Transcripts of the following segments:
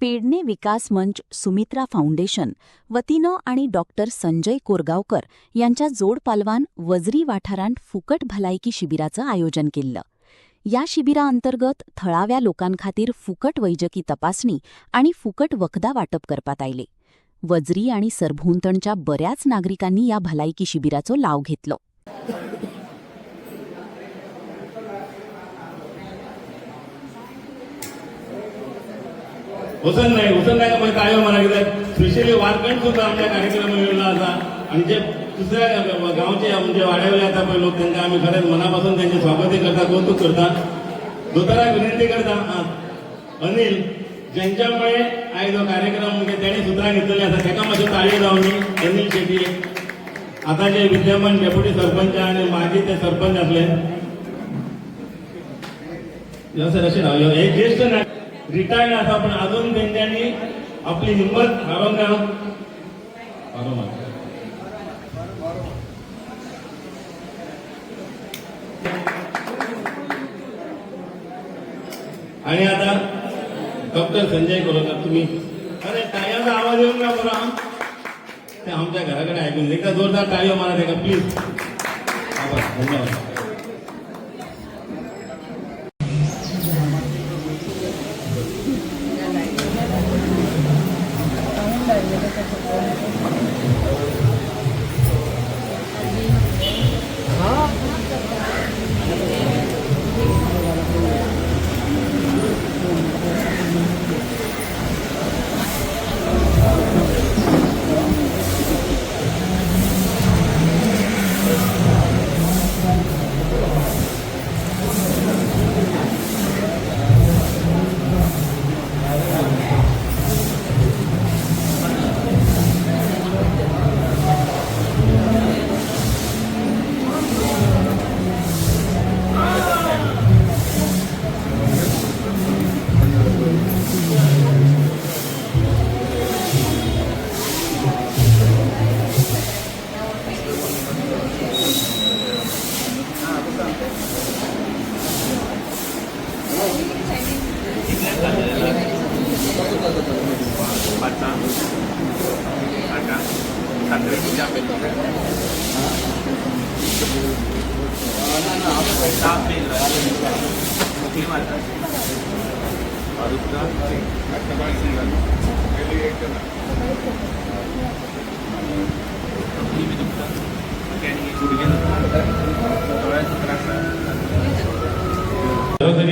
पेडणे विकास मंच सुमित्रा फाउंडेशन वतीनं आणि डॉक्टर संजय कोरगावकर यांच्या जोड पालवान वजरी वाठारांत फुकट भलायकी शिबिराचं आयोजन केलं. या शिबिराअंतर्गत थळाव्या लोकांखातीर फुकट वैजकी तपासणी आणि फुकट वखदा वाटप करपात आयले. वजरी आणि सरभोंवतणच्या बऱ्याच नागरिकांनी या भलायकी शिबिराचो लाव घेतलो. हुसन नाही का माहिती आहे मला किती स्पेशली वारकण सुद्धा आमच्या कार्यक्रम वेळेला असा आणि जे दुसऱ्या गावचे म्हणजे वाड्यावले आता पहिले लोक त्यांना आम्ही खरंच मनापासून त्यांचे स्वागतही करता, कौतुक करता. दोतोरा विनंती करता अनिल ज्यांच्यामुळे आयज हो कार्यक्रम म्हणजे त्यांनी सुद्धा घेतलेले असा त्याका मातशें ताळयो जावनी. अनिल शेट्टी आता जे विद्यमान डेप्युटी सरपंच आणि माजी ते सरपंच असले सर असे एक ज्येष्ठ रिटायर्ड असा पण अजून त्यांनी आपली हिंमत हारोंक ना. आणि आता डॉक्टर संजय कोरगावकर तुम्ही अरे टाळ्याचा आवाज येऊन ना बरं ते आमच्या घराकडे ऐकून एकदा जोरदार टाळ्या मला ते का प्लीज. धन्यवाद.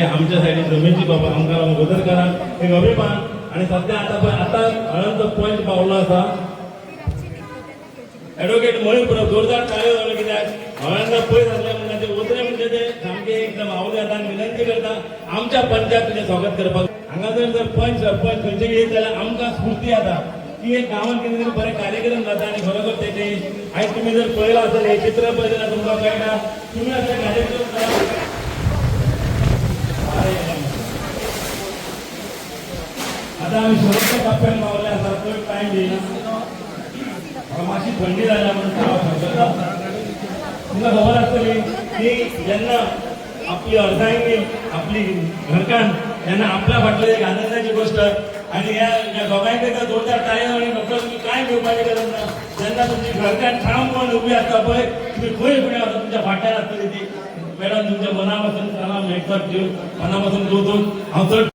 आमच्या साईडीन जमेची बाबा आमकां मदत करा एक अभिमान. आणि सध्या आता हळद पॉइंट पावलो असा ॲडव्होकेट मयूर जोरदार टाळ्यो जालो कित्याक हळद पयस आसले म्हणजे ते उतरे म्हणजे ते सामके एकदम आवले जाता. विनंती करता आमच्या पंचायत तुझे स्वागत करपाक हांगा जर पंच सरपंच खंयचे येत जाल्यार आमकां स्फूर्ती येता की एक गांवांत कितें तरी बरे कार्यक्रम जाता आणि खरोखर तेचे आयज तुम्ही जर पळयला आसत हे चित्र पळयतना तुमकां कळटा तुम्ही असले कार्यक्रम आता आम्ही शेवटच्या टप्प्यात पावले असा तो टाइम देईना माशी थंडी झाल्या म्हणून तुला खबर असतली की ज्यांना आपली अर्धांगी आपली घरकान यांना आपल्या फाटल्या एक आनंदाची गोष्ट आणि या दोघांकडे जोरदार टाळ्या आणि डॉक्टर तुम्ही काय घेवपाची गरज ना. ज्यांना तुमची घरकान ठाम कोण उभी असता पळय तुम्ही खंय फुडें वता तुमच्या फाटल्यान आसतली ती मॅडम तुमच्या मनापासून सलाम एकदाच घेवन मनापासून जोडून हांव चड